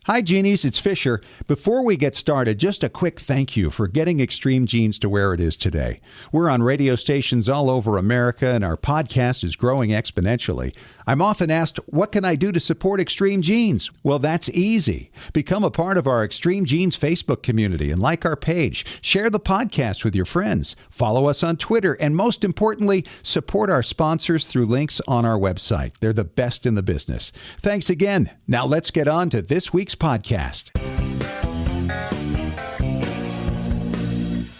Hi, Genies. It's Fisher. Before we get started, just a quick thank you for getting Extreme Genes to where it is today. We're on radio stations all over America, and our podcast is growing exponentially. I'm often asked, what can I do to support Extreme Genes? Well, that's easy. Become a part of our Extreme Genes Facebook community and like our page. Share the podcast with your friends. Follow us on Twitter. And most importantly, support our sponsors through links on our website. They're the best in the business. Thanks again. Now let's get on to this week's podcast.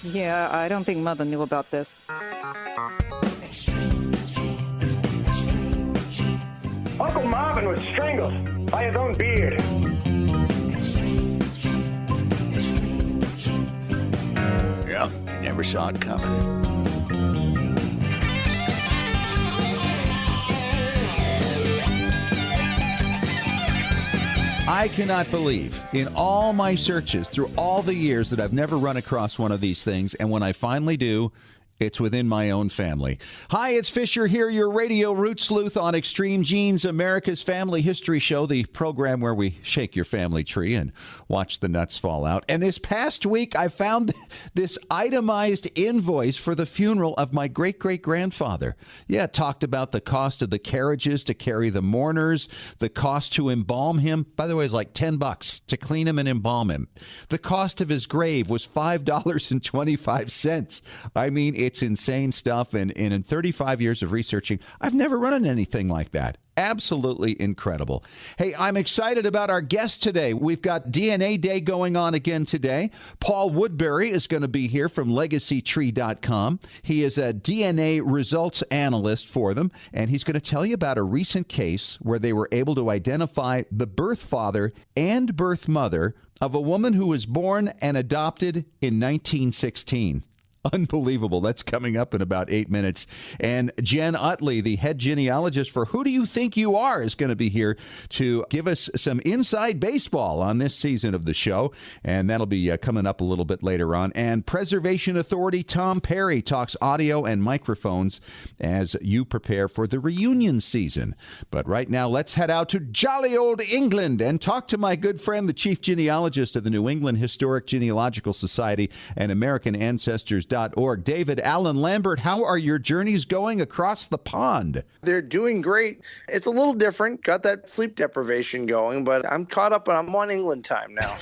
Yeah, I don't think Mother knew about this. Uncle Marvin was strangled by his own beard. Yeah, you never saw it coming. I cannot believe in all my searches through all the years that I've never run across one of these things. And when I finally do, it's within my own family. Hi, it's Fisher here, your radio root sleuth on Extreme Genes, America's family history show, the program where we shake your family tree and watch the nuts fall out. And this past week, I found this itemized invoice for the funeral of my great-great-grandfather. Yeah, it talked about the cost of the carriages to carry the mourners, the cost to embalm him. By the way, it's like $10 to clean him and embalm him. The cost of his grave was $5.25. I mean, it's insane stuff, and in 35 years of researching, I've never run into anything like that. Absolutely incredible. Hey, I'm excited about our guest today. We've got DNA Day going on again today. Paul Woodbury is going to be here from LegacyTree.com. He is a DNA results analyst for them, and he's going to tell you about a recent case where they were able to identify the birth father and birth mother of a woman who was born and adopted in 1916. Unbelievable. That's coming up in about 8 minutes. And Jenn Utley, the head genealogist for Who Do You Think You Are, is going to be here to give us some inside baseball on this season of the show. And that'll be coming up a little bit later on. And Preservation Authority Tom Perry talks audio and microphones as you prepare for the reunion season. But right now, let's head out to jolly old England and talk to my good friend, the chief genealogist of the New England Historic Genealogical Society and American Ancestors.org. David, Allen Lambert, how are your journeys going across the pond? They're doing great. It's a little different. Got that sleep deprivation going, but I'm caught up and I'm on England time now.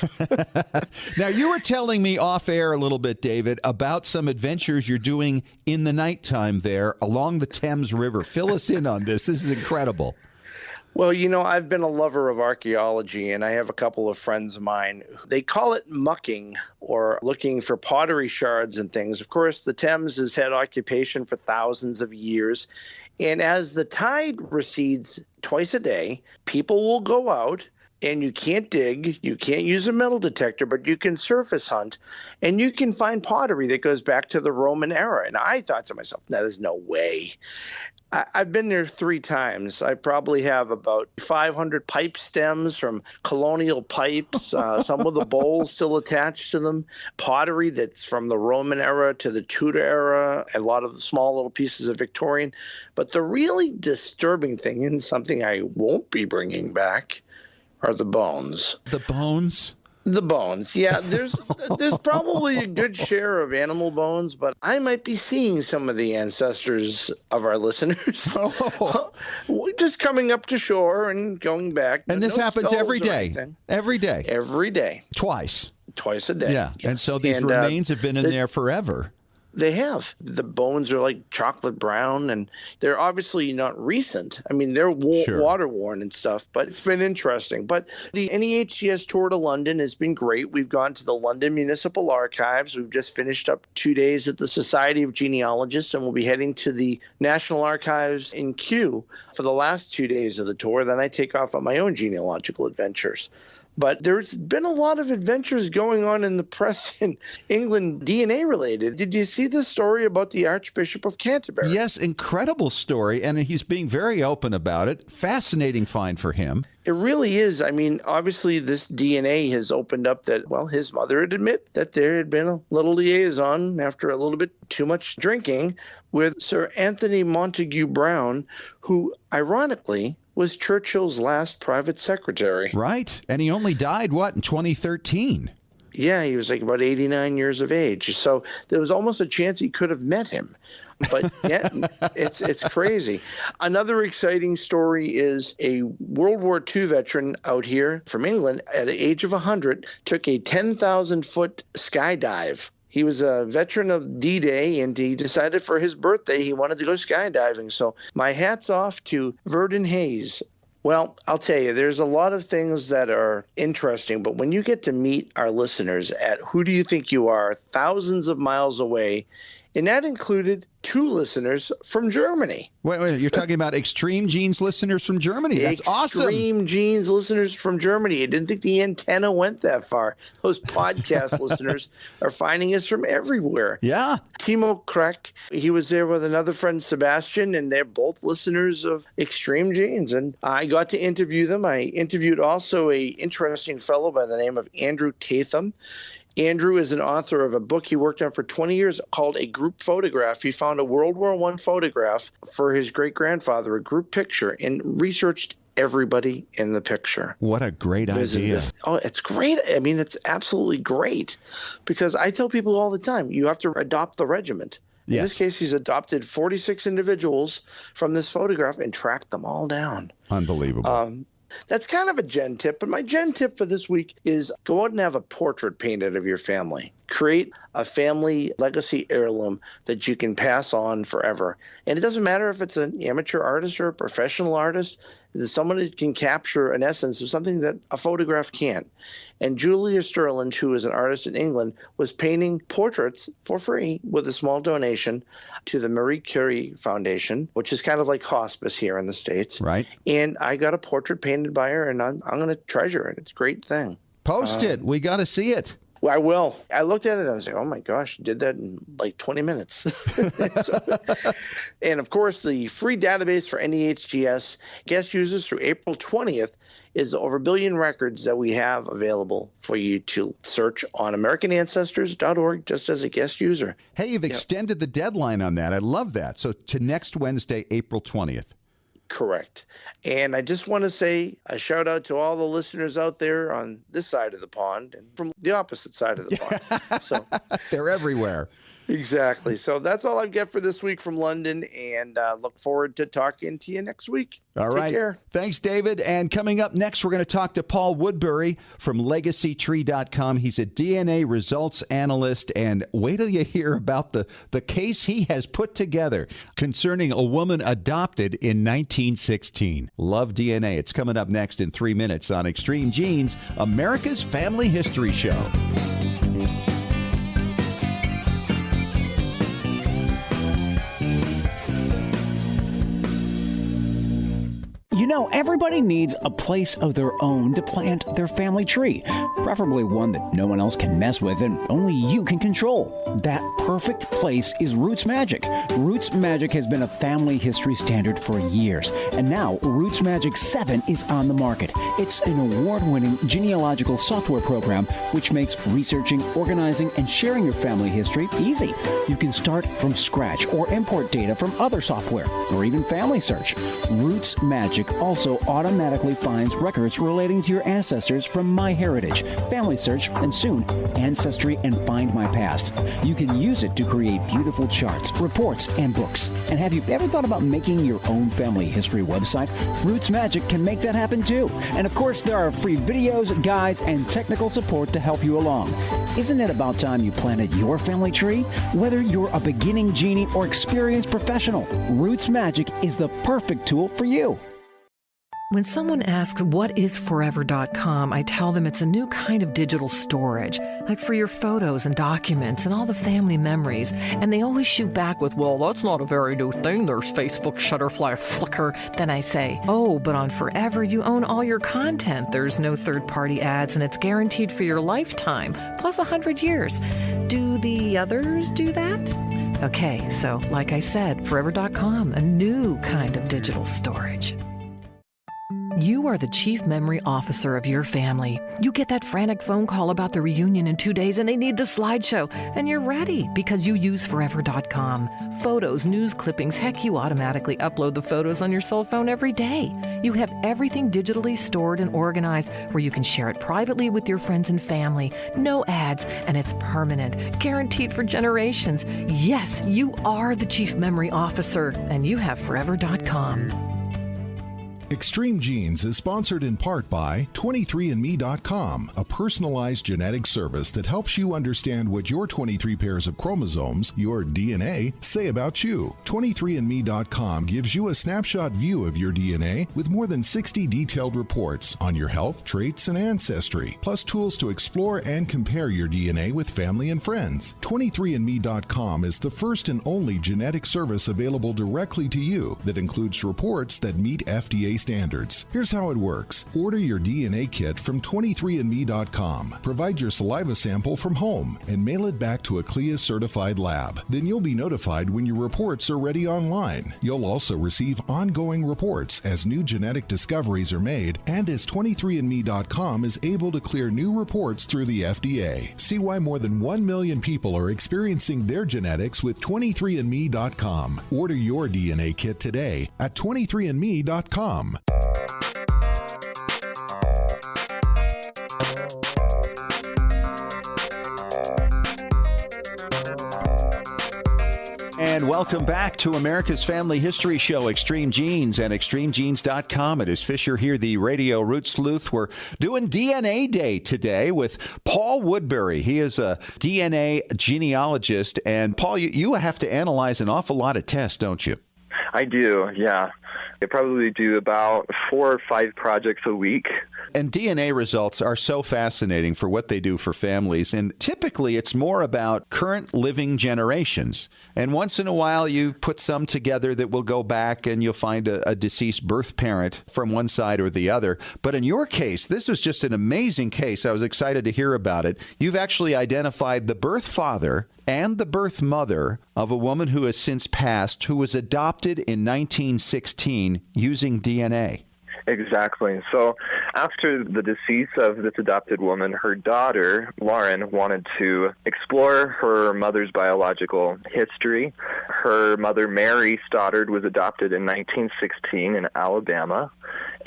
Now, you were telling me off air a little bit, David, about some adventures you're doing in the nighttime there along the Thames River. Fill us in on this. This is incredible. Well, you know, I've been a lover of archaeology, and I have a couple of friends of mine. They call it mucking, or looking for pottery shards and things. Of course, the Thames has had occupation for thousands of years. And as the tide recedes twice a day, people will go out, and you can't dig, you can't use a metal detector, but you can surface hunt, and you can find pottery that goes back to the Roman era. And I thought to myself, no, there's no way. I've been there 3 times. I probably have about 500 pipe stems from colonial pipes, some with the bowls still attached to them, pottery that's from the Roman era to the Tudor era, a lot of the small little pieces of Victorian. But the really disturbing thing, and something I won't be bringing back, are the bones. The bones? The bones, yeah. There's probably a good share of animal bones, but I might be seeing some of the ancestors of our listeners. Oh. Just coming up to shore and going back. And this happens every day. Every day. Every day. Twice a day. Yeah. Yes. And so these remains have been in there forever. They have. The bones are like chocolate brown, and they're obviously not recent. I mean, they're water worn and stuff, but it's been interesting. But the NEHGS tour to London has been great. We've gone to the London Municipal Archives. We've just finished up 2 days at the Society of Genealogists, and we'll be heading to the National Archives in Kew for the last 2 days of the tour. Then I take off on my own genealogical adventures. But there's been a lot of adventures going on in the press in England, DNA related. Did you see the story about the Archbishop of Canterbury? Yes, incredible story. And he's being very open about it. Fascinating find for him. It really is. I mean, obviously, this DNA has opened up that, well, his mother would admit that there had been a little liaison after a little bit too much drinking with Sir Anthony Montague Brown, who, ironically, was Churchill's last private secretary. Right. And he only died, in 2013? Yeah, he was like about 89 years of age. So there was almost a chance he could have met him. But yeah, it's crazy. Another exciting story is a World War II veteran out here from England at the age of 100 took a 10,000-foot skydive. He was a veteran of D-Day, and he decided for his birthday he wanted to go skydiving. So my hat's off to Verdon Hayes. Well, I'll tell you, there's a lot of things that are interesting, but when you get to meet our listeners at Who Do You Think You Are, thousands of miles away, and that included 2 listeners from Germany. Wait, you're talking about Extreme Genes listeners from Germany. That's awesome. Extreme Genes listeners from Germany. I didn't think the antenna went that far. Those podcast listeners are finding us from everywhere. Yeah. Timo Kreck, he was there with another friend, Sebastian, and they're both listeners of Extreme Genes. And I got to interview them. I interviewed also a interesting fellow by the name of Andrew Tatham. Andrew is an author of a book he worked on for 20 years called A Group Photograph. He found a World War I photograph for his great-grandfather, a group picture, and researched everybody in the picture. What a great idea. It's great. I mean, it's absolutely great because I tell people all the time, you have to adopt the regiment. Yes. In this case, he's adopted 46 individuals from this photograph and tracked them all down. Unbelievable. That's kind of a Jen tip, but my Jen tip for this week is go out and have a portrait painted of your family. Create a family legacy heirloom that you can pass on forever. And it doesn't matter if it's an amateur artist or a professional artist. There's someone who can capture an essence of something that a photograph can't. And Julia Sterland, who is an artist in England, was painting portraits for free with a small donation to the Marie Curie Foundation, which is kind of like hospice here in the States. Right. And I got a portrait painted by her, and I'm going to treasure it. It's a great thing. Post it. We got to see it. Well, I will. I looked at it and I was like, oh my gosh, did that in like 20 minutes. And of course, the free database for NEHGS guest users through April 20th is over 1 billion records that we have available for you to search on AmericanAncestors.org just as a guest user. Hey, you've extended the deadline on that. I love that. So to next Wednesday, April 20th. Correct. And I just want to say a shout out to all the listeners out there on this side of the pond and from the opposite side of the pond. So they're everywhere. Exactly. So that's all I've got for this week from London, and look forward to talking to you next week. All right. Take care. Thanks, David. And coming up next, we're going to talk to Paul Woodbury from LegacyTree.com. He's a DNA results analyst, and wait till you hear about the case he has put together concerning a woman adopted in 1916. Love DNA. It's coming up next in 3 minutes on Extreme Genes, America's Family History Show. You know, everybody needs a place of their own to plant their family tree, preferably one that no one else can mess with and only you can control. That perfect place is Roots Magic. Roots Magic has been a family history standard for years, and now Roots Magic 7 is on the market. It's an award-winning genealogical software program which makes researching, organizing, and sharing your family history easy. You can start from scratch or import data from other software or even Family Search. Roots Magic also automatically finds records relating to your ancestors from MyHeritage, Family Search, and soon Ancestry and Find My Past. You can use it to create beautiful charts, reports, and books. And have you ever thought about making your own family history website? Roots Magic can make that happen too. And of course, there are free videos, guides, and technical support to help you along. Isn't it about time you planted your family tree? Whether you're a beginning genie or experienced professional, Roots Magic is the perfect tool for you. When someone asks, what is Forever.com, I tell them it's a new kind of digital storage, like for your photos and documents and all the family memories. And they always shoot back with, well, that's not a very new thing. There's Facebook, Shutterfly, Flickr. Then I say, oh, but on Forever, you own all your content. There's no third-party ads, and it's guaranteed for your lifetime, plus 100 years. Do the others do that? Okay, so like I said, Forever.com, a new kind of digital storage. You are the chief memory officer of your family. You get that frantic phone call about the reunion in 2 days and they need the slideshow, and you're ready because you use forever.com. Photos, news clippings, heck, you automatically upload the photos on your cell phone every day. You have everything digitally stored and organized where you can share it privately with your friends and family. No ads, and it's permanent, guaranteed for generations. Yes, you are the chief memory officer, and you have forever.com. Extreme Genes is sponsored in part by 23andme.com, a personalized genetic service that helps you understand what your 23 pairs of chromosomes, your DNA, say about you. 23andme.com gives you a snapshot view of your DNA with more than 60 detailed reports on your health, traits, and ancestry, plus tools to explore and compare your DNA with family and friends. 23andme.com is the first and only genetic service available directly to you that includes reports that meet FDA standards. Here's how it works. Order your DNA kit from 23andme.com. Provide your saliva sample from home and mail it back to a CLIA-certified lab. Then you'll be notified when your reports are ready online. You'll also receive ongoing reports as new genetic discoveries are made and as 23andme.com is able to clear new reports through the FDA. See why more than 1 million people are experiencing their genetics with 23andme.com. Order your DNA kit today at 23andme.com. And welcome back to America's Family History Show, Extreme Genes and extremegenes.com. It is Fisher here, the radio root sleuth. We're doing DNA Day today with Paul Woodbury. He is a DNA genealogist. And Paul, you have to analyze an awful lot of tests, don't you? I do, yeah. I probably do about 4 or 5 projects a week. And DNA results are so fascinating for what they do for families. And typically, it's more about current living generations. And once in a while, you put some together that will go back and you'll find a deceased birth parent from one side or the other. But in your case, this was just an amazing case. I was excited to hear about it. You've actually identified the birth father and the birth mother of a woman who has since passed, who was adopted in 1916 using DNA. Exactly. So after the decease of this adopted woman, her daughter, Lauren, wanted to explore her mother's biological history. Her mother, Mary Stoddard, was adopted in 1916 in Alabama.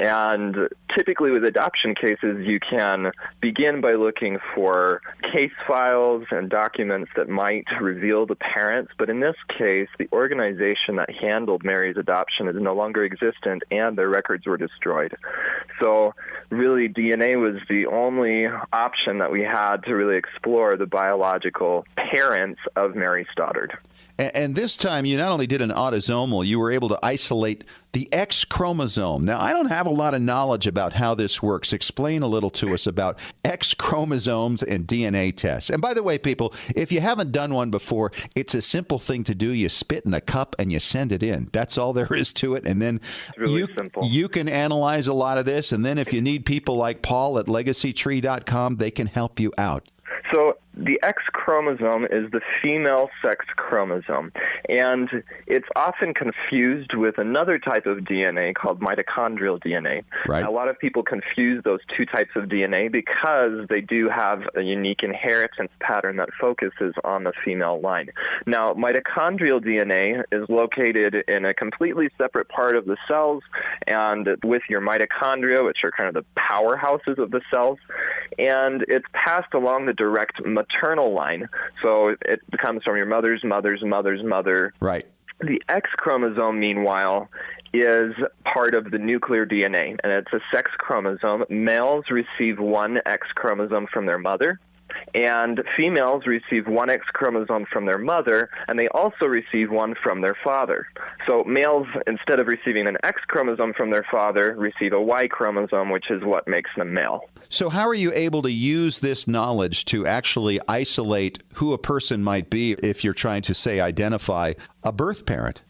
And typically with adoption cases, you can begin by looking for case files and documents that might reveal the parents. But in this case, the organization that handled Mary's adoption is no longer existent, and their records were destroyed. So really, DNA was the only option that we had to really explore the biological parents of Mary Stoddard. And this time, you not only did an autosomal, you were able to isolate the X chromosome. Now, I don't have a lot of knowledge about how this works. Explain a little to us about X chromosomes and DNA tests. And by the way, people, if you haven't done one before, it's a simple thing to do. You spit in a cup and you send it in. That's all there is to it. And then you can analyze a lot of this. And then if you need people like Paul at legacytree.com, they can help you out. So the X chromosome is the female sex chromosome, and it's often confused with another type of DNA called mitochondrial DNA. Right. Now, a lot of people confuse those two types of DNA because they do have a unique inheritance pattern that focuses on the female line. Now, mitochondrial DNA is located in a completely separate part of the cells, and with your mitochondria, which are kind of the powerhouses of the cells, and it's passed along the direct maternal line. So it comes from your mother's mother's mother's mother. Right. The X chromosome, meanwhile, is part of the nuclear DNA, and it's a sex chromosome. Males receive one X chromosome from their mother, and females receive one X chromosome from their mother, and they also receive one from their father. So males, instead of receiving an X chromosome from their father, receive a Y chromosome, which is what makes them male. So how are you able to use this knowledge to actually isolate who a person might be if you're trying to, say, identify a birth parent?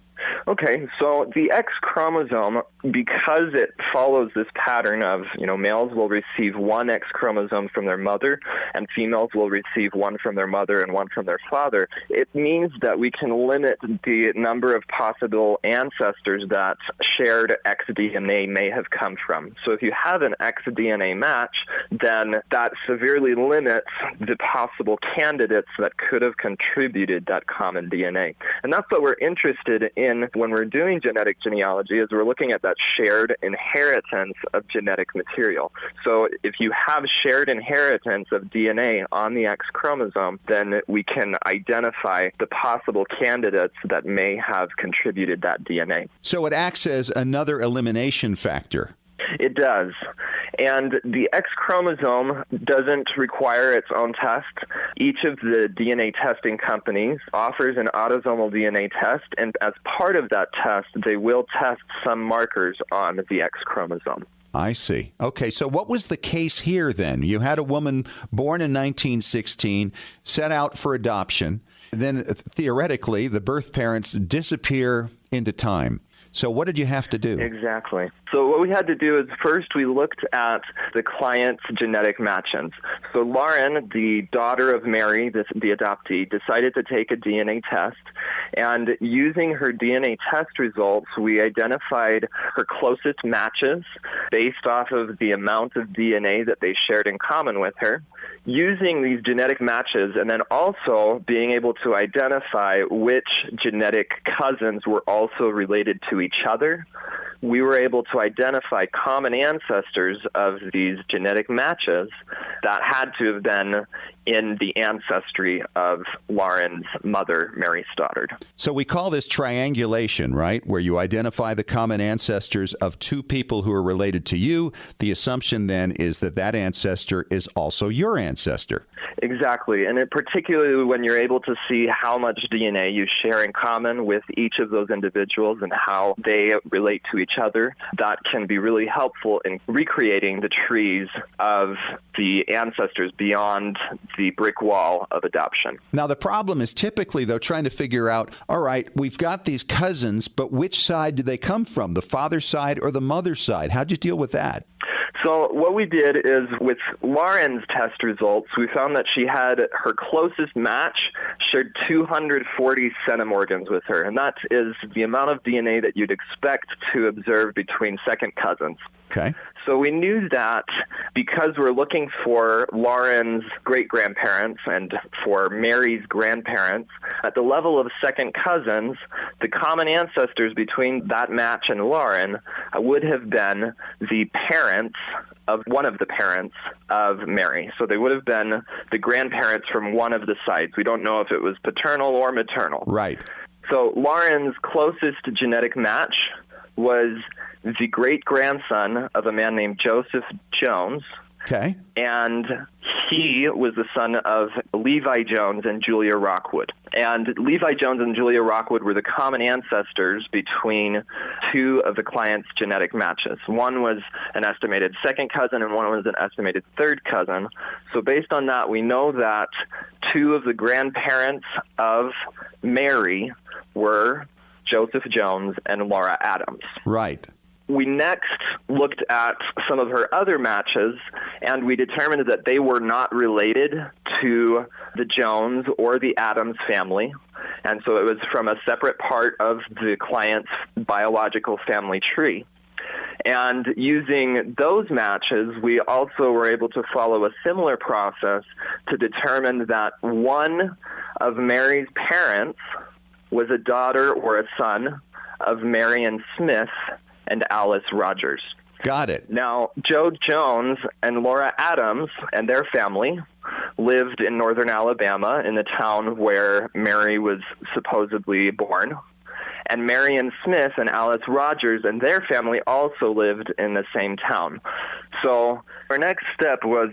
Okay, so the X chromosome, because it follows this pattern of, males will receive one X chromosome from their mother and females will receive one from their mother and one from their father, it means that we can limit the number of possible ancestors that shared X DNA may have come from. So if you have an X DNA match, then that severely limits the possible candidates that could have contributed that common DNA. And that's what we're interested in when we're doing genetic genealogy, is we're looking at that shared inheritance of genetic material. So if you have shared inheritance of DNA on the X chromosome, then we can identify the possible candidates that may have contributed that DNA. So it acts as another elimination factor. It does. And the X chromosome doesn't require its own test. Each of the DNA testing companies offers an autosomal DNA test, and as part of that test, they will test some markers on the X chromosome. I see. Okay, so what was the case here then? You had a woman born in 1916, set out for adoption. Then theoretically, the birth parents disappear into time. So what did you have to do? Exactly. So what we had to do is first we looked at the client's genetic matchings. So Lauren, the daughter of Mary, the adoptee, decided to take a DNA test. And using her DNA test results, we identified her closest matches based off of the amount of DNA that they shared in common with her. Using these genetic matches and then also being able to identify which genetic cousins were also related to each other, we were able to identify common ancestors of these genetic matches that had to have been in the ancestry of Lauren's mother, Mary Stoddard. So we call this triangulation, right? Where you identify the common ancestors of two people who are related to you. The assumption then is that that ancestor is also your ancestor. Exactly. And particularly when you're able to see how much DNA you share in common with each of those individuals and how they relate to each other, that can be really helpful in recreating the trees of the ancestors beyond the brick wall of adoption. Now, the problem is typically, though, trying to figure out, all right, we've got these cousins, but which side do they come from, the father's side or the mother's side? How'd you deal with that? So what we did is with Lauren's test results, we found that she had her closest match shared 240 centimorgans with her, and that is the amount of DNA that you'd expect to observe between second cousins. Okay. So we knew that because we're looking for Lauren's great-grandparents and for Mary's grandparents, at the level of second cousins, the common ancestors between that match and Lauren would have been the parents of one of the parents of Mary. So they would have been the grandparents from one of the sides. We don't know if it was paternal or maternal. Right. So Lauren's closest genetic match was the great-grandson of a man named Joseph Jones. Okay. And he was the son of Levi Jones and Julia Rockwood. And Levi Jones and Julia Rockwood were the common ancestors between two of the client's genetic matches. One was an estimated second cousin and one was an estimated third cousin. So based on that, we know that two of the grandparents of Mary were Joseph Jones and Laura Adams. Right. We next looked at some of her other matches, and we determined that they were not related to the Jones or the Adams family. And so it was from a separate part of the client's biological family tree. And using those matches, we also were able to follow a similar process to determine that one of Mary's parents was a daughter or a son of Marion Smith and Alice Rogers. Got it. Now, Joe Jones and Laura Adams and their family lived in northern Alabama in the town where Mary was supposedly born. And Marion Smith and Alice Rogers and their family also lived in the same town. So our next step was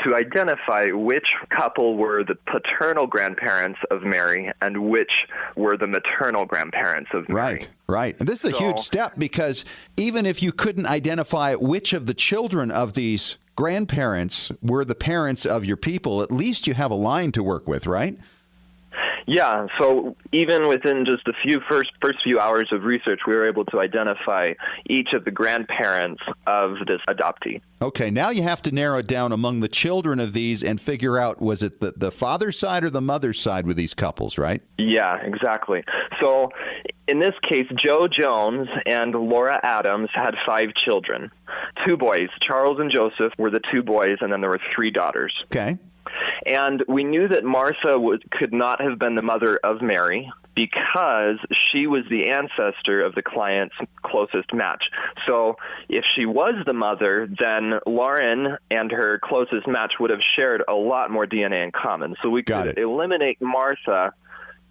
to identify which couple were the paternal grandparents of Mary and which were the maternal grandparents of Mary. Right, right. And this is a huge step because even if you couldn't identify which of the children of these grandparents were the parents of your people, at least you have a line to work with, right? Yeah, so even within just the first few hours of research, we were able to identify each of the grandparents of this adoptee. Okay, now you have to narrow it down among the children of these and figure out, was it the father's side or the mother's side with these couples, right? Yeah, exactly. So in this case, Joe Jones and Laura Adams had 5 children. 2 boys, Charles and Joseph, were the 2 boys, and then there were 3 daughters. Okay. And we knew that Martha could not have been the mother of Mary because she was the ancestor of the client's closest match. So if she was the mother, then Lauren and her closest match would have shared a lot more DNA in common. So we could eliminate Martha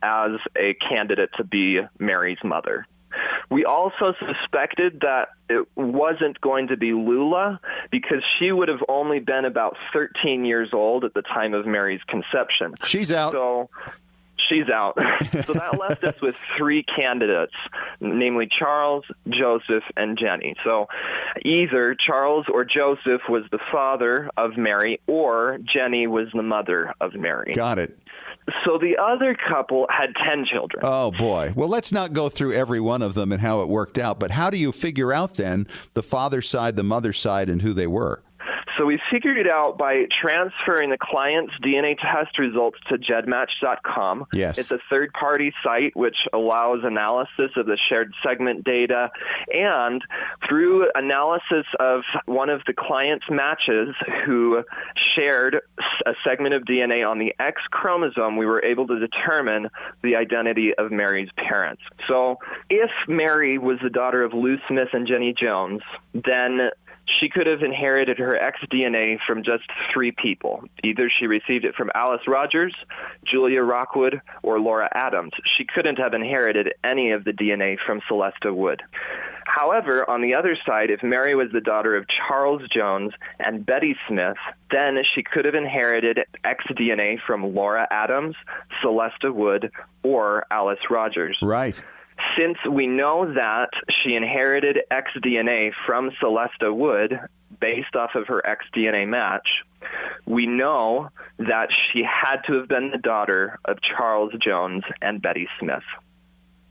as a candidate to be Mary's mother. We also suspected that it wasn't going to be Lula because she would have only been about 13 years old at the time of Mary's conception. She's out. So she's out. So that left us with 3 candidates, namely Charles, Joseph, and Jenny. So either Charles or Joseph was the father of Mary or Jenny was the mother of Mary. Got it. So the other couple had 10 children. Oh, boy. Well, let's not go through every one of them and how it worked out, but how do you figure out then the father's side, the mother's side, and who they were? So we figured it out by transferring the client's DNA test results to gedmatch.com. Yes. It's a third-party site which allows analysis of the shared segment data. And through analysis of one of the client's matches who shared a segment of DNA on the X chromosome, we were able to determine the identity of Mary's parents. So if Mary was the daughter of Lou Smith and Jenny Jones, then she could have inherited her ex-DNA from just 3 people. Either she received it from Alice Rogers, Julia Rockwood, or Laura Adams. She couldn't have inherited any of the DNA from Celesta Wood. However, on the other side, if Mary was the daughter of Charles Jones and Betty Smith, then she could have inherited ex-DNA from Laura Adams, Celesta Wood, or Alice Rogers. Right. Since we know that she inherited ex-DNA from Celesta Wood based off of her ex-DNA match, we know that she had to have been the daughter of Charles Jones and Betty Smith.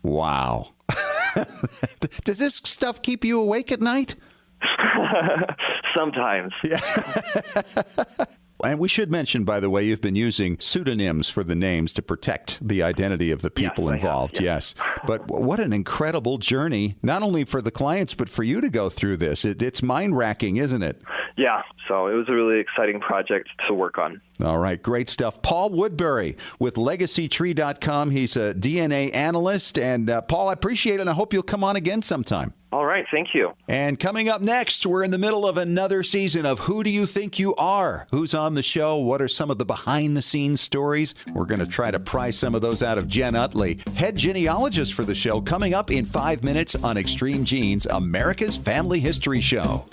Wow. Does this stuff keep you awake at night? Sometimes. Yeah. And we should mention, by the way, you've been using pseudonyms for the names to protect the identity of the people involved. Yes. But what an incredible journey, not only for the clients, but for you to go through this. It's mind-racking, isn't it? Yeah. So it was a really exciting project to work on. All right. Great stuff. Paul Woodbury with LegacyTree.com. He's a DNA analyst. And Paul, I appreciate it, and I hope you'll come on again sometime. All right. Thank you. And coming up next, we're in the middle of another season of Who Do You Think You Are? Who's on the show? What are some of the behind-the-scenes stories? We're going to try to pry some of those out of Jenn Utley, head genealogist for the show, coming up in 5 minutes on Extreme Genes, America's Family History Show.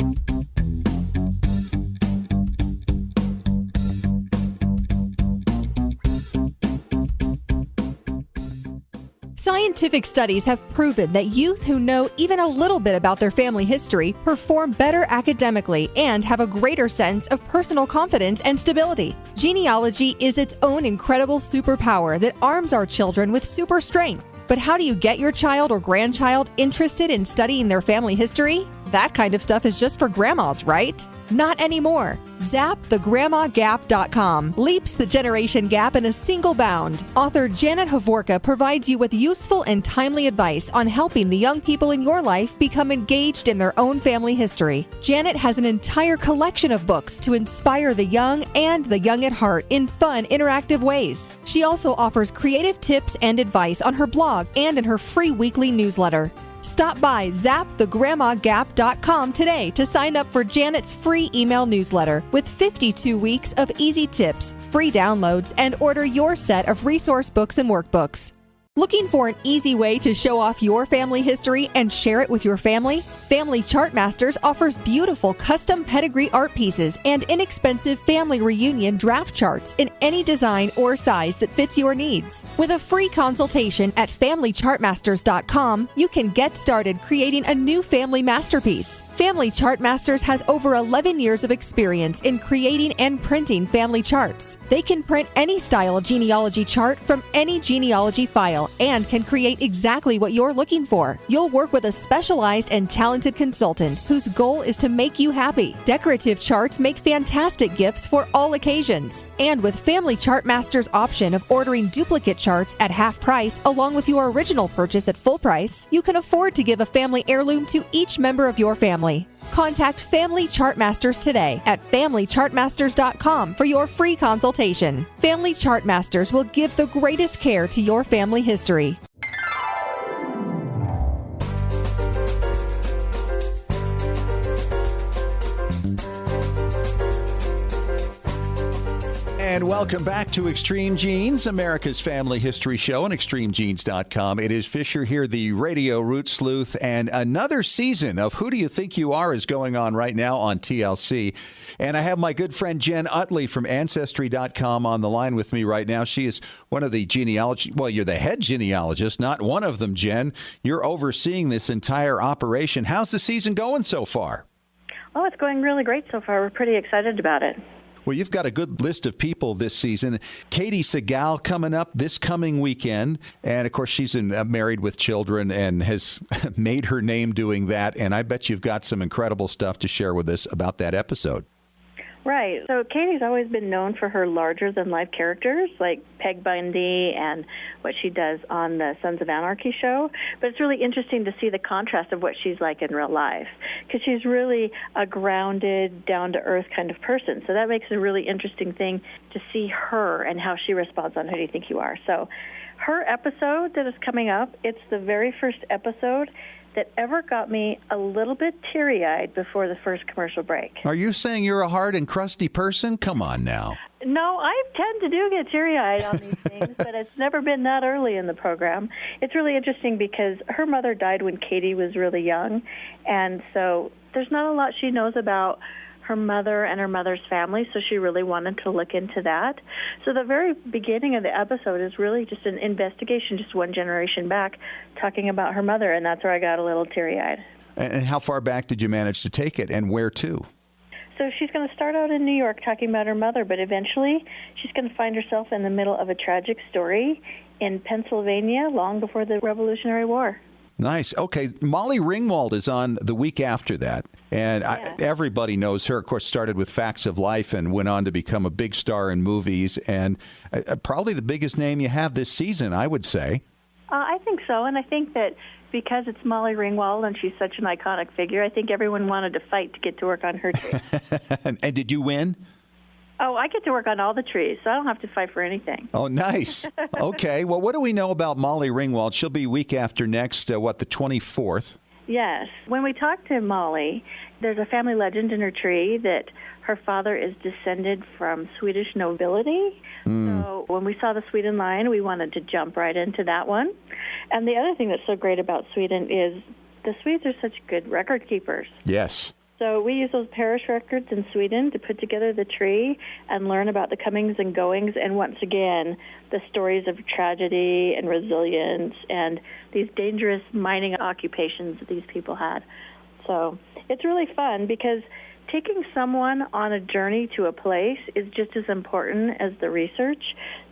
Scientific studies have proven that youth who know even a little bit about their family history perform better academically and have a greater sense of personal confidence and stability. Genealogy is its own incredible superpower that arms our children with super strength. But how do you get your child or grandchild interested in studying their family history? That kind of stuff is just for grandmas, right? Not anymore. ZapTheGrandmaGap.com leaps the generation gap in a single bound. Author Janet Havorka provides you with useful and timely advice on helping the young people in your life become engaged in their own family history. Janet has an entire collection of books to inspire the young and the young at heart in fun, interactive ways. She also offers creative tips and advice on her blog and in her free weekly newsletter. Stop by ZapTheGrandmaGap.com today to sign up for Janet's free email newsletter with 52 weeks of easy tips, free downloads, and order your set of resource books and workbooks. Looking for an easy way to show off your family history and share it with your family? Family Chart Masters offers beautiful custom pedigree art pieces and inexpensive family reunion draft charts in any design or size that fits your needs. With a free consultation at FamilyChartMasters.com, you can get started creating a new family masterpiece. Family Chart Masters has over 11 years of experience in creating and printing family charts. They can print any style of genealogy chart from any genealogy file and can create exactly what you're looking for. You'll work with a specialized and talented consultant whose goal is to make you happy. Decorative charts make fantastic gifts for all occasions. And with Family Chart Masters' option of ordering duplicate charts at half price along with your original purchase at full price, you can afford to give a family heirloom to each member of your family. Contact Family Chart Masters today at FamilyChartMasters.com for your free consultation. Family Chart Masters will give the greatest care to your family history. And welcome back to Extreme Genes, America's family history show on ExtremeGenes.com. It is Fisher here, the radio root sleuth, and another season of Who Do You Think You Are is going on right now on TLC. And I have my good friend Jenn Utley from Ancestry.com on the line with me right now. She is one of the well, you're the head genealogist, not one of them, Jenn. You're overseeing this entire operation. How's the season going so far? Oh, it's going really great so far. We're pretty excited about it. Well, you've got a good list of people this season. Katie Segal coming up this coming weekend. And, of course, she's married with children and has made her name doing that. And I bet you've got some incredible stuff to share with us about that episode. Right. So Katie's always been known for her larger-than-life characters, like Peg Bundy and what she does on the Sons of Anarchy show. But it's really interesting to see the contrast of what she's like in real life, because she's really a grounded, down-to-earth kind of person. So that makes it a really interesting thing to see her and how she responds on Who Do You Think You Are. So her episode that is coming up, it's the very first episode that ever got me a little bit teary-eyed before the first commercial break. Are you saying you're a hard and crusty person? Come on now. No, I tend to get teary-eyed on these things, but it's never been that early in the program. It's really interesting because her mother died when Katie was really young, and so there's not a lot she knows about her mother and her mother's family, so she really wanted to look into that. So the very beginning of the episode is really just an investigation, just one generation back, talking about her mother, and that's where I got a little teary-eyed. And how far back did you manage to take it, and where to? So she's going to start out in New York talking about her mother, but eventually she's going to find herself in the middle of a tragic story in Pennsylvania long before the Revolutionary War. Nice. Okay. Molly Ringwald is on the week after that. And everybody knows her. Of course, started with Facts of Life and went on to become a big star in movies. And probably the biggest name you have this season, I would say. I think so. And I think that because it's Molly Ringwald and she's such an iconic figure, I think everyone wanted to fight to get to work on her tree. And did you win? Oh, I get to work on all the trees, so I don't have to fight for anything. Oh, nice. Okay. Well, what do we know about Molly Ringwald? She'll be week after next, the 24th? Yes. When we talk to Molly, there's a family legend in her tree that her father is descended from Swedish nobility. So when we saw the Sweden line, we wanted to jump right into that one. And the other thing that's so great about Sweden is the Swedes are such good record keepers. Yes. So we use those parish records in Sweden to put together the tree and learn about the comings and goings, and once again, the stories of tragedy and resilience and these dangerous mining occupations that these people had. So it's really fun because taking someone on a journey to a place is just as important as the research,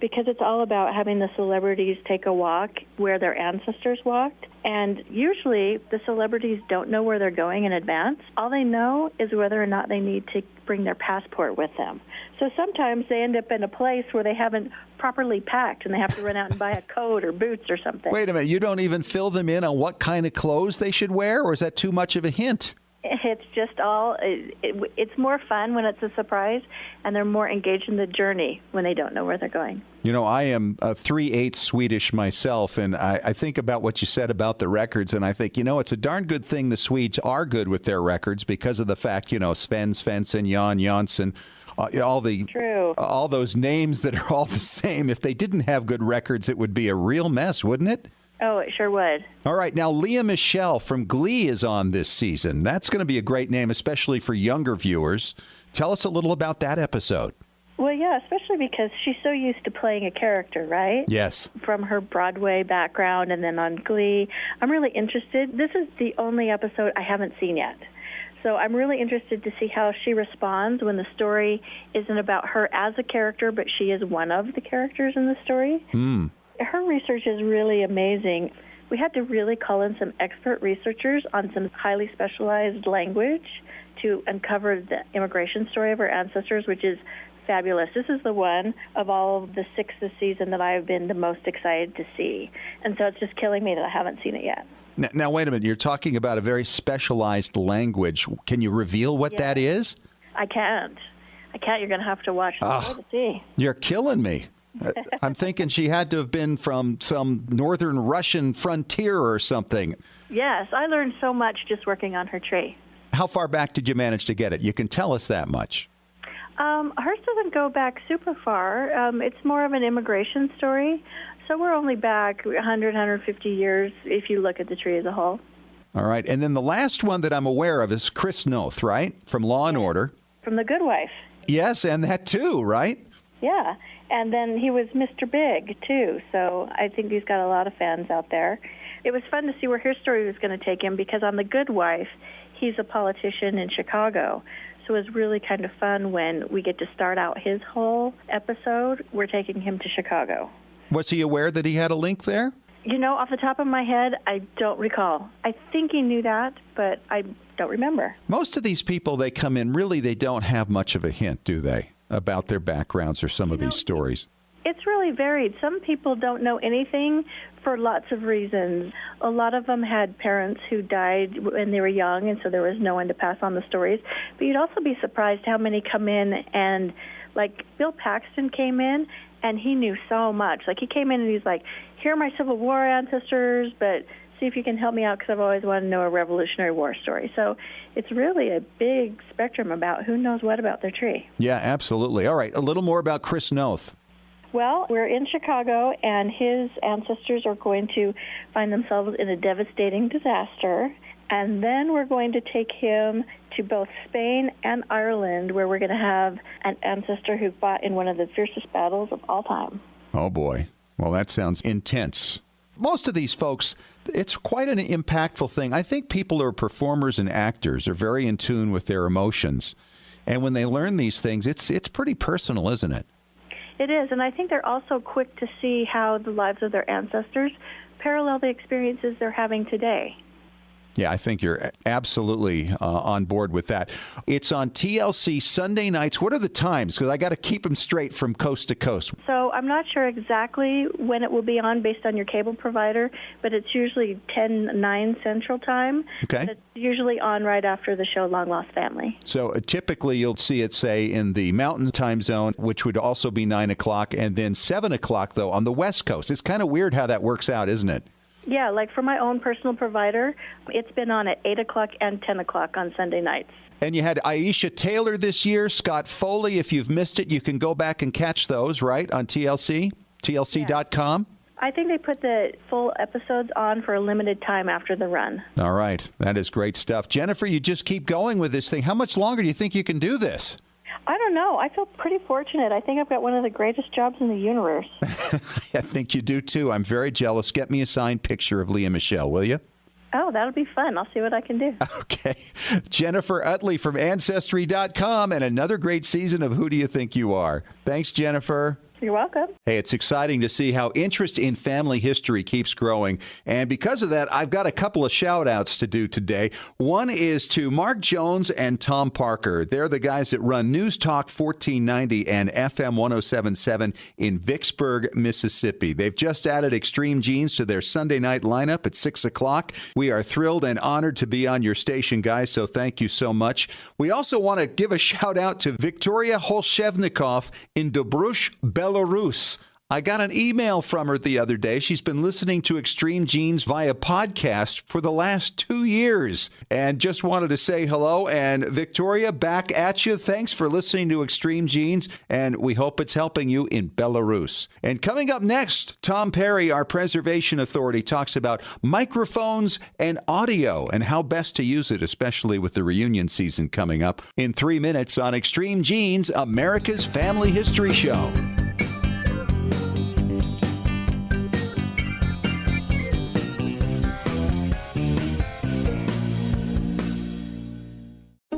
because it's all about having the celebrities take a walk where their ancestors walked. And usually the celebrities don't know where they're going in advance. All they know is whether or not they need to bring their passport with them. So sometimes they end up in a place where they haven't properly packed and they have to run out and buy a coat or boots or something. Wait a minute, you don't even fill them in on what kind of clothes they should wear, or is that too much of a hint? It's just it's more fun when it's a surprise, and they're more engaged in the journey when they don't know where they're going. You know, I am 3/8 Swedish myself, and I think about what you said about the records, and I think, it's a darn good thing the Swedes are good with their records because of the fact, Sven Svensson, Jan Jansson, all those names that are all the same. If they didn't have good records, it would be a real mess, wouldn't it? Oh, it sure would. All right. Now, Lea Michele from Glee is on this season. That's going to be a great name, especially for younger viewers. Tell us a little about that episode. Well, yeah, especially because she's so used to playing a character, right? Yes. From her Broadway background and then on Glee. I'm really interested. This is the only episode I haven't seen yet. So I'm really interested to see how she responds when the story isn't about her as a character, but she is one of the characters in the story. Her research is really amazing. We had to really call in some expert researchers on some highly specialized language to uncover the immigration story of her ancestors, which is fabulous. This is the one of all of the 6 this season that I've been the most excited to see. And so it's just killing me that I haven't seen it yet. Now, wait a minute. You're talking about a very specialized language. Can you reveal what that is? I can't. You're going to have to watch the show to see. You're killing me. I'm thinking she had to have been from some northern Russian frontier or something. Yes, I learned so much just working on her tree. How far back did you manage to get it? You can tell us that much. Hers doesn't go back super far. It's more of an immigration story. So we're only back 100, 150 years if you look at the tree as a whole. All right. And then the last one that I'm aware of is Chris Noth, right? From Law and Order. From The Good Wife. Yes, and that too, right? Yeah. And then he was Mr. Big, too. So I think he's got a lot of fans out there. It was fun to see where his story was going to take him because on The Good Wife, he's a politician in Chicago. So it was really kind of fun when we get to start out his whole episode. We're taking him to Chicago. Was he aware that he had a link there? You know, off the top of my head, I don't recall. I think he knew that, but I don't remember. Most of these people, they come in, really, they don't have much of a hint, do they, about their backgrounds or some of these stories? It's really varied. Some people don't know anything for lots of reasons. A lot of them had parents who died when they were young, and so there was no one to pass on the stories. But you'd also be surprised how many come in and, like, Bill Paxton came in, and he knew so much. Like, he came in and he's like, here are my Civil War ancestors, but see if you can help me out because I've always wanted to know a Revolutionary War story. So it's really a big spectrum about who knows what about their tree. Yeah, absolutely. All right, a little more about Chris Noth. Well, we're in Chicago, and his ancestors are going to find themselves in a devastating disaster. And then we're going to take him to both Spain and Ireland, where we're going to have an ancestor who fought in one of the fiercest battles of all time. Oh, boy. Well, that sounds intense. Most of these folks, it's quite an impactful thing. I think people who are performers and actors are very in tune with their emotions. And when they learn these things, it's pretty personal, isn't it? It is, and I think they're also quick to see how the lives of their ancestors parallel the experiences they're having today. Yeah, I think you're absolutely on board with that. It's on TLC Sunday nights. What are the times? Because I got to keep them straight from coast to coast. So I'm not sure exactly when it will be on based on your cable provider, but it's usually 10/9 Central Time. Okay. It's usually on right after the show Long Lost Family. So typically you'll see it, say, in the Mountain Time Zone, which would also be 9 o'clock, and then 7 o'clock, though, on the West Coast. It's kind of weird how that works out, isn't it? Yeah, like for my own personal provider, it's been on at 8 o'clock and 10 o'clock on Sunday nights. And you had Aisha Taylor this year, Scott Foley. If you've missed it, you can go back and catch those, right, on TLC, TLC.com? I think they put the full episodes on for a limited time after the run. All right. That is great stuff. Jennifer, you just keep going with this thing. How much longer do you think you can do this? I don't know. I feel pretty fortunate. I think I've got one of the greatest jobs in the universe. I think you do, too. I'm very jealous. Get me a signed picture of Lea Michele, will you? Oh, that'll be fun. I'll see what I can do. Okay. Jennifer Utley from Ancestry.com and another great season of Who Do You Think You Are? Thanks, Jennifer. You're welcome. Hey, it's exciting to see how interest in family history keeps growing. And because of that, I've got a couple of shout-outs to do today. One is to Mark Jones and Tom Parker. They're the guys that run News Talk 1490 and FM 1077 in Vicksburg, Mississippi. They've just added Extreme Genes to their Sunday night lineup at 6 o'clock. We are thrilled and honored to be on your station, guys, so thank you so much. We also want to give a shout-out to Victoria Holshevnikov in Dobrush, Belarus. I got an email from her the other day. She's been listening to Extreme Genes via podcast for the last 2 years and just wanted to say hello. And Victoria, back at you. Thanks for listening to Extreme Genes, and we hope it's helping you in Belarus. And coming up next, Tom Perry, our preservation authority, talks about microphones and audio and how best to use it, especially with the reunion season coming up in 3 minutes on Extreme Genes, America's Family History Show.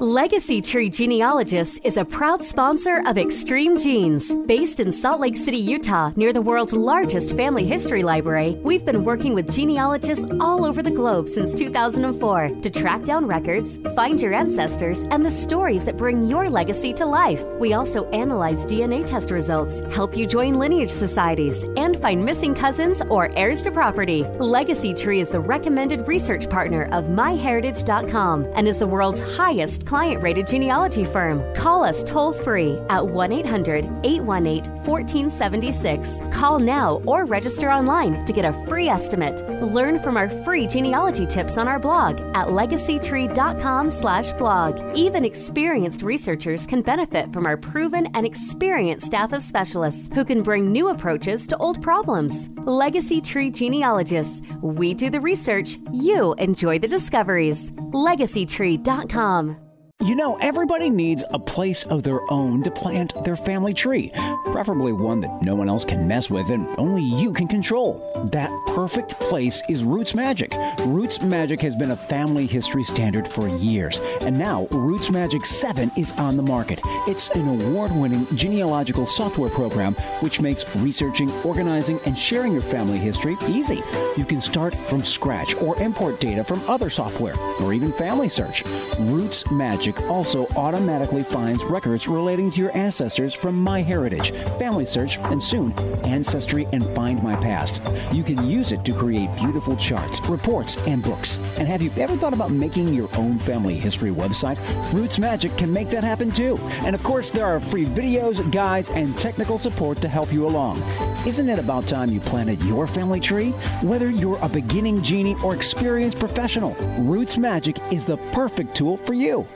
Legacy Tree Genealogists is a proud sponsor of Extreme Genes. Based in Salt Lake City, Utah, near the world's largest family history library, we've been working with genealogists all over the globe since 2004 to track down records, find your ancestors, and the stories that bring your legacy to life. We also analyze DNA test results, help you join lineage societies, and find missing cousins or heirs to property. Legacy Tree is the recommended research partner of MyHeritage.com and is the world's highest client-rated genealogy firm. Call us toll-free at 1-800-818-1476. Call now or register online to get a free estimate. Learn from our free genealogy tips on our blog at legacytree.com/blog. Even experienced researchers can benefit from our proven and experienced staff of specialists who can bring new approaches to old problems. Legacy Tree Genealogists. We do the research. You enjoy the discoveries. legacytree.com. You know, everybody needs a place of their own to plant their family tree, preferably one that no one else can mess with and only you can control. That perfect place is Roots Magic. Roots Magic has been a family history standard for years, and now Roots Magic 7 is on the market. It's an award-winning genealogical software program which makes researching, organizing, and sharing your family history easy. You can start from scratch or import data from other software or even Family Search. Roots Magic also automatically finds records relating to your ancestors from MyHeritage, Family Search, and soon Ancestry and Find My Past. You can use it to create beautiful charts, reports, and books. And have you ever thought about making your own family history website? Roots Magic can make that happen too. And of course, there are free videos, guides, and technical support to help you along. Isn't it about time you planted your family tree? Whether you're a beginning genie or experienced professional, Roots Magic is the perfect tool for you.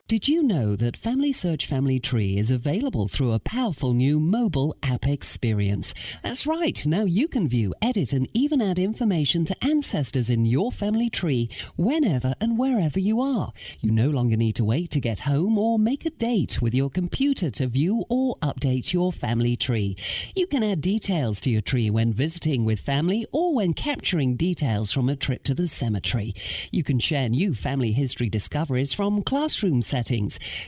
Did you know that Family Search Family Tree is available through a powerful new mobile app experience? That's right. Now you can view, edit, and even add information to ancestors in your family tree whenever and wherever you are. You no longer need to wait to get home or make a date with your computer to view or update your family tree. You can add details to your tree when visiting with family or when capturing details from a trip to the cemetery. You can share new family history discoveries from classroom settings.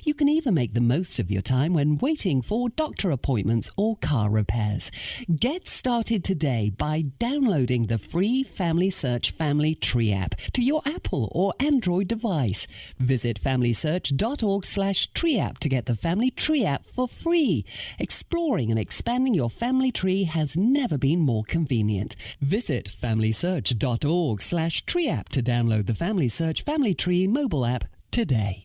You can even make the most of your time when waiting for doctor appointments or car repairs. Get started today by downloading the free Family Search Family Tree app to your Apple or Android device. Visit familysearch.org/tree app to get the Family Tree app for free. Exploring and expanding your family tree has never been more convenient. Visit familysearch.org/tree app to download the Family Search Family Tree mobile app today.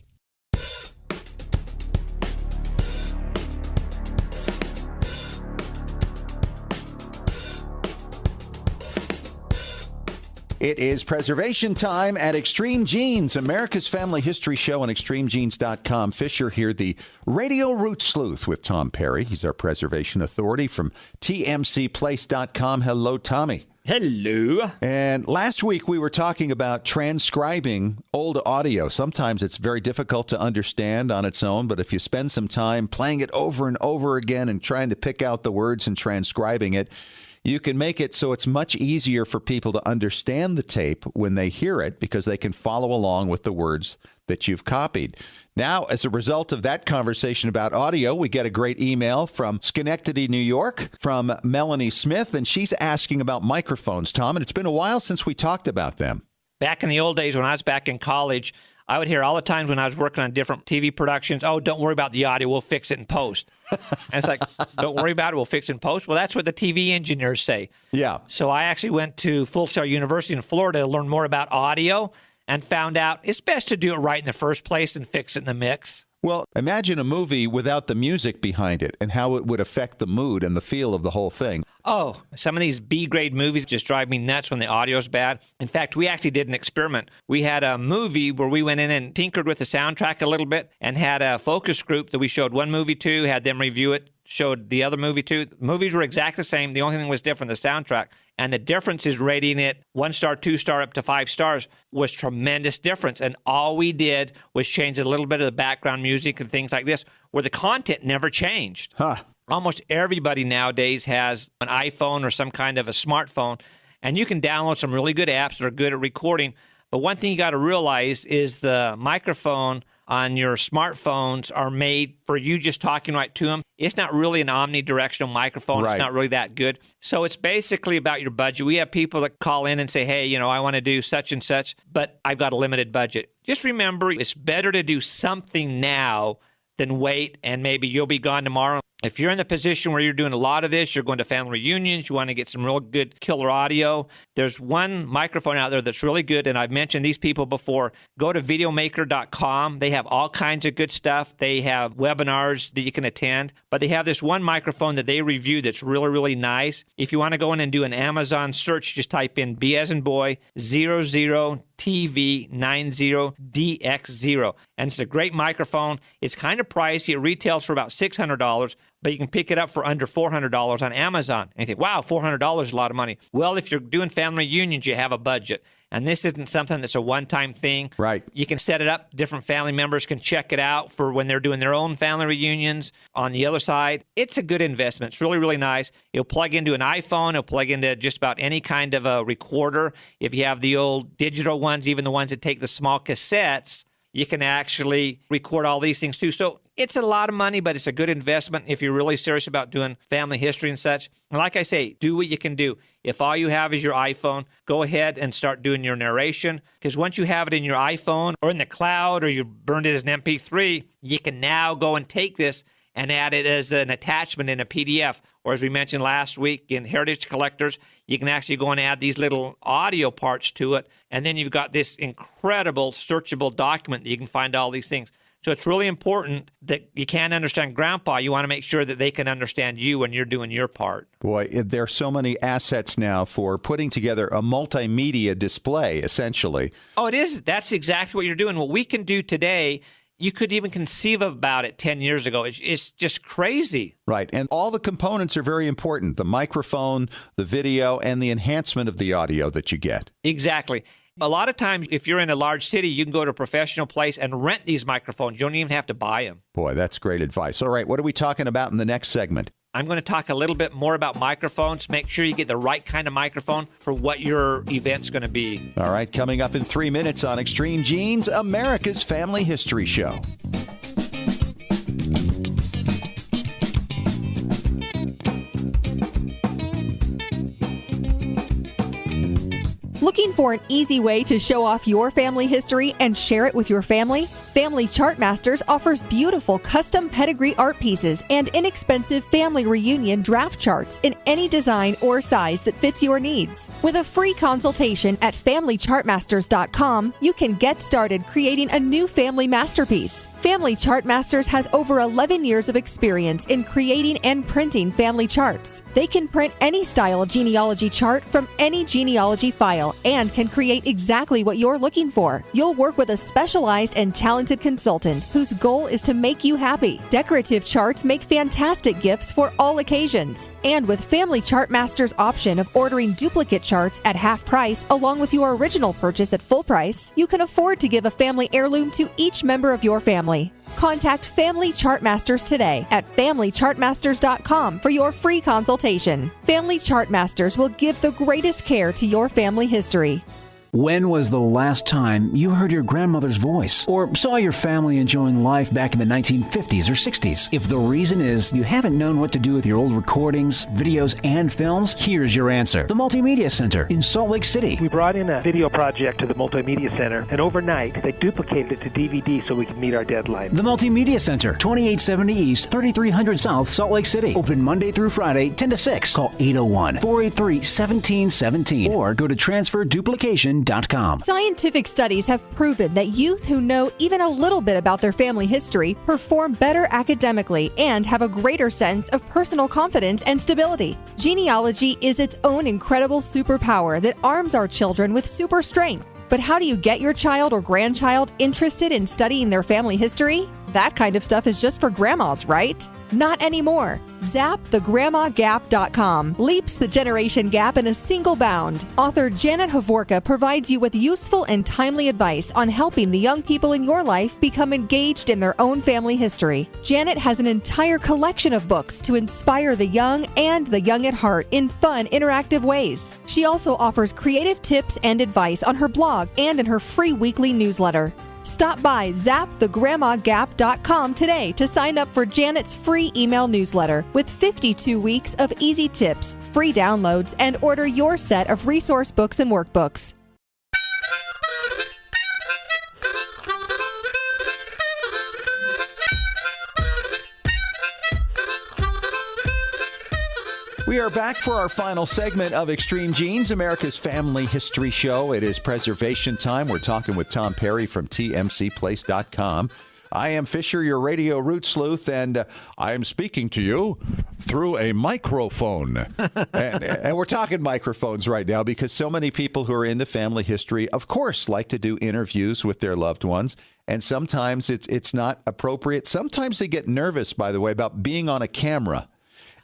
It is preservation time at Extreme Genes, America's Family History Show on extremegenes.com. Fisher here, the Radio Root Sleuth with Tom Perry. He's our preservation authority from tmcplace.com. Hello, Tommy. Hello. And last week we were talking about transcribing old audio. Sometimes it's very difficult to understand on its own, but if you spend some time playing it over and over again and trying to pick out the words and transcribing it, you can make it so it's much easier for people to understand the tape when they hear it because they can follow along with the words that you've copied. Now, as a result of that conversation about audio, we get a great email from Schenectady, New York, from Melanie Smith, and she's asking about microphones, Tom, and it's been a while since we talked about them. Back in the old days when I was back in college, I would hear all the times when I was working on different TV productions, oh, don't worry about the audio, we'll fix it in post. And it's like, don't worry about it, we'll fix it in post. Well, that's what the TV engineers say. Yeah. So I actually went to Full Sail University in Florida to learn more about audio and found out it's best to do it right in the first place and fix it in the mix. Well, imagine a movie without the music behind it and how it would affect the mood and the feel of the whole thing. Oh, some of these B-grade movies just drive me nuts when the audio's bad. In fact, we actually did an experiment. We had a movie where we went in and tinkered with the soundtrack a little bit and had a focus group that we showed one movie to, had them review it, showed the other movie to. The movies were exactly the same. The only thing was different, the soundtrack. And the difference is rating it 1 star, 2 star, up to 5 stars was tremendous difference. And all we did was change a little bit of the background music and things like this, where the content never changed. Almost everybody nowadays has an iPhone or some kind of a smartphone, and you can download some really good apps that are good at recording. But one thing you got to realize is the microphone on your smartphones are made for you just talking right to them. It's not really an omnidirectional microphone. Right. It's not really that good. So it's basically about your budget. We have people that call in and say, hey, I want to do such and such, but I've got a limited budget. Just remember, it's better to do something now than wait and maybe you'll be gone tomorrow. If you're in the position where you're doing a lot of this, you're going to family reunions, you want to get some real good killer audio, there's one microphone out there that's really good, and I've mentioned these people before. Go to videomaker.com. They have all kinds of good stuff. They have webinars that you can attend, but they have this one microphone that they review that's really, really nice. If you want to go in and do an Amazon search, just type in B as in boy, 00TV90DX0. And it's a great microphone. It's kind of pricey. It retails for about $600. But you can pick it up for under $400 on Amazon. And you think, wow, $400 is a lot of money. Well, if you're doing family reunions, you have a budget. And this isn't something that's a one-time thing. Right. You can set it up. Different family members can check it out for when they're doing their own family reunions. On the other side, it's a good investment. It's really, really nice. It'll plug into an iPhone. It'll plug into just about any kind of a recorder. If you have the old digital ones, even the ones that take the small cassettes, you can actually record all these things too. So it's a lot of money, but it's a good investment if you're really serious about doing family history and such. And like I say, do what you can do. If all you have is your iPhone, go ahead and start doing your narration. Because once you have it in your iPhone or in the cloud or you burned it as an MP3, you can now go and take this and add it as an attachment in a PDF. Or as we mentioned last week in Heritage Collectors, you can actually go and add these little audio parts to it. And then you've got this incredible searchable document that you can find all these things. So it's really important that you can't understand Grandpa. You want to make sure that they can understand you when you're doing your part. Boy, there are so many assets now for putting together a multimedia display, essentially. Oh, it is. That's exactly what you're doing. What we can do today, you could even conceive about it 10 years ago. It's just crazy. Right. And all the components are very important. The microphone, the video, and the enhancement of the audio that you get. Exactly. A lot of times, if you're in a large city, you can go to a professional place and rent these microphones. You don't even have to buy them. Boy, that's great advice. All right, what are we talking about in the next segment? I'm going to talk a little bit more about microphones. Make sure you get the right kind of microphone for what your event's going to be. All right, coming up in 3 minutes on Extreme Genes, America's Family History Show. Looking for an easy way to show off your family history and share it with your family? Family Chartmasters offers beautiful custom pedigree art pieces and inexpensive family reunion draft charts in any design or size that fits your needs. With a free consultation at FamilyChartmasters.com, you can get started creating a new family masterpiece. Family Chartmasters has over 11 years of experience in creating and printing family charts. They can print any style genealogy chart from any genealogy file and can create exactly what you're looking for. You'll work with a specialized and talented consultant whose goal is to make you happy. Decorative charts make fantastic gifts for all occasions. And with Family Chartmasters' option of ordering duplicate charts at half price along with your original purchase at full price, you can afford to give a family heirloom to each member of your family. Contact Family Chartmasters today at FamilyChartmasters.com for your free consultation. Family Chartmasters will give the greatest care to your family history. When was the last time you heard your grandmother's voice or saw your family enjoying life back in the 1950s or 60s? If the reason is you haven't known what to do with your old recordings, videos, and films, here's your answer. The Multimedia Center in Salt Lake City. We brought in a video project to the Multimedia Center, and overnight they duplicated it to DVD so we could meet our deadline. The Multimedia Center, 2870 East, 3300 South, Salt Lake City. Open Monday through Friday, 10 to 6. Call 801-483-1717 or go to transferduplication.com. TLC.com. Scientific studies have proven that youth who know even a little bit about their family history perform better academically and have a greater sense of personal confidence and stability. Genealogy is its own incredible superpower that arms our children with super strength. But how do you get your child or grandchild interested in studying their family history? That kind of stuff is just for grandmas, right? Not anymore. ZapTheGrandmaGap.com leaps the generation gap in a single bound. Author Janet Hovorka provides you with useful and timely advice on helping the young people in your life become engaged in their own family history. Janet has an entire collection of books to inspire the young and the young at heart in fun, interactive ways. She also offers creative tips and advice on her blog and in her free weekly newsletter. Stop by ZapTheGrandmaGap.com today to sign up for Janet's free email newsletter with 52 weeks of easy tips, free downloads, and order your set of resource books and workbooks. We are back for our final segment of Extreme Genes, America's family history show. It is preservation time. We're talking with Tom Perry from tmcplace.com. I am Fisher, your radio root sleuth, and I am speaking to you through a microphone. and we're talking microphones right now because so many people who are into family history, of course, like to do interviews with their loved ones. And sometimes it's not appropriate. Sometimes they get nervous, by the way, about being on a camera.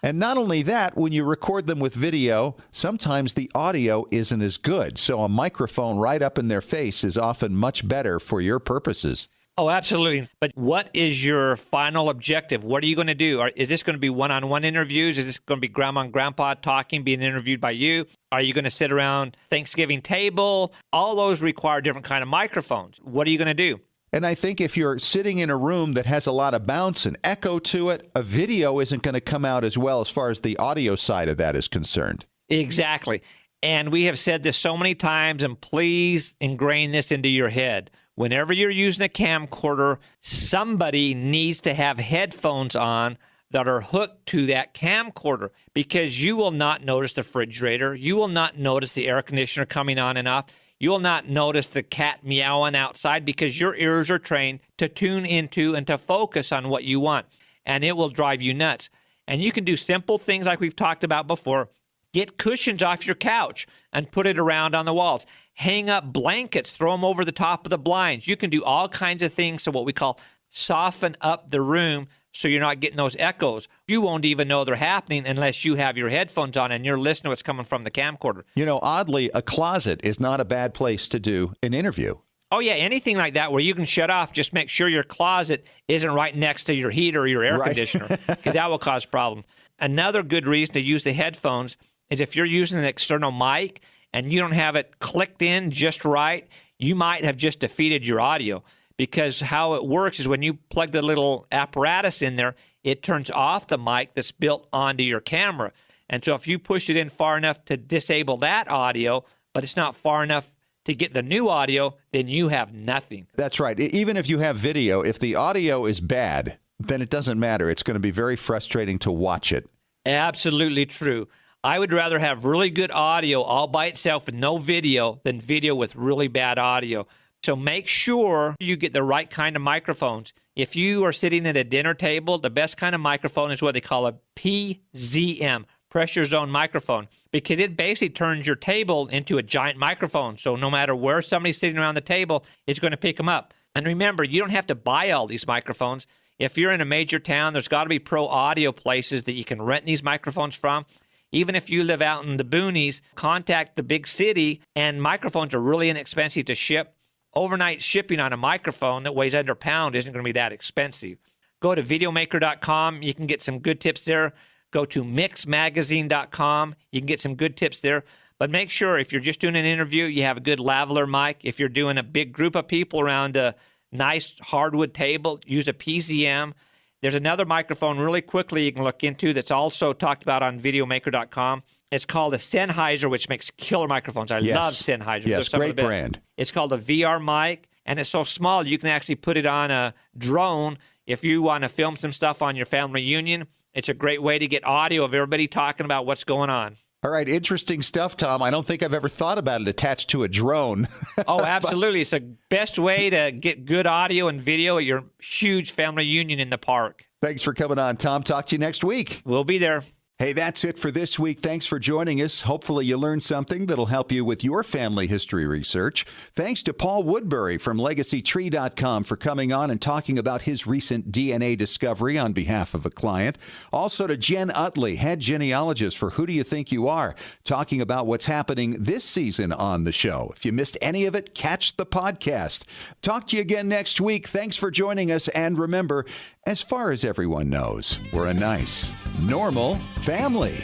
And not only that, when you record them with video, sometimes the audio isn't as good. So a microphone right up in their face is often much better for your purposes. Oh, absolutely. But what is your final objective? What are you going to do? Is this going to be one-on-one interviews? Is this going to be grandma and grandpa talking, being interviewed by you? Are you going to sit around Thanksgiving table? All those require different kind of microphones. What are you going to do? And I think if you're sitting in a room that has a lot of bounce and echo to it, a video isn't going to come out as well as far as the audio side of that is concerned. Exactly. And we have said this so many times, and please ingrain this into your head. Whenever you're using a camcorder, somebody needs to have headphones on that are hooked to that camcorder, because you will not notice the refrigerator. You will not notice the air conditioner coming on and off. You will not notice the cat meowing outside because your ears are trained to tune into and to focus on what you want, and it will drive you nuts. And you can do simple things like we've talked about before. Get cushions off your couch and put it around on the walls. Hang up blankets, throw them over the top of the blinds. You can do all kinds of things to what we call soften up the room so you're not getting those echoes. You won't even know they're happening unless you have your headphones on and you're listening to what's coming from the camcorder. You know, oddly, a closet is not a bad place to do an interview. Oh, yeah, anything like that where you can shut off, just make sure your closet isn't right next to your heater or your air conditioner, because that will cause problems. Another good reason to use the headphones is if you're using an external mic and you don't have it clicked in just right, you might have just defeated your audio. Because how it works is when you plug the little apparatus in there, it turns off the mic that's built onto your camera. And so if you push it in far enough to disable that audio, but it's not far enough to get the new audio, then you have nothing. That's right. Even if you have video, if the audio is bad, then it doesn't matter. It's going to be very frustrating to watch it. Absolutely true. I would rather have really good audio all by itself with no video than video with really bad audio. So make sure you get the right kind of microphones. If you are sitting at a dinner table, the best kind of microphone is what they call a PZM, pressure zone microphone, because it basically turns your table into a giant microphone. So no matter where somebody's sitting around the table, it's going to pick them up. And remember, you don't have to buy all these microphones. If you're in a major town, there's got to be pro audio places that you can rent these microphones from. Even if you live out in the boonies, contact the big city, and microphones are really inexpensive to ship. Overnight shipping on a microphone that weighs under a pound isn't going to be that expensive. Go to videomaker.com. You can get some good tips there. Go to mixmagazine.com. You can get some good tips there. But make sure if you're just doing an interview, you have a good lavalier mic. If you're doing a big group of people around a nice hardwood table, use a PZM. There's another microphone really quickly you can look into that's also talked about on videomaker.com. It's called a Sennheiser, which makes killer microphones. I love Sennheiser. Yes, great brand. It's called a VR mic, and it's so small you can actually put it on a drone. If you want to film some stuff on your family reunion, it's a great way to get audio of everybody talking about what's going on. All right, interesting stuff, Tom. I don't think I've ever thought about it attached to a drone. Oh, absolutely. It's the best way to get good audio and video at your huge family reunion in the park. Thanks for coming on, Tom. Talk to you next week. We'll be there. Hey, that's it for this week. Thanks for joining us. Hopefully you learned something that'll help you with your family history research. Thanks to Paul Woodbury from LegacyTree.com for coming on and talking about his recent DNA discovery on behalf of a client. Also to Jenn Utley, head genealogist for Who Do You Think You Are, talking about what's happening this season on the show. If you missed any of it, catch the podcast. Talk to you again next week. Thanks for joining us. And remember, as far as everyone knows, we're a nice, normal family.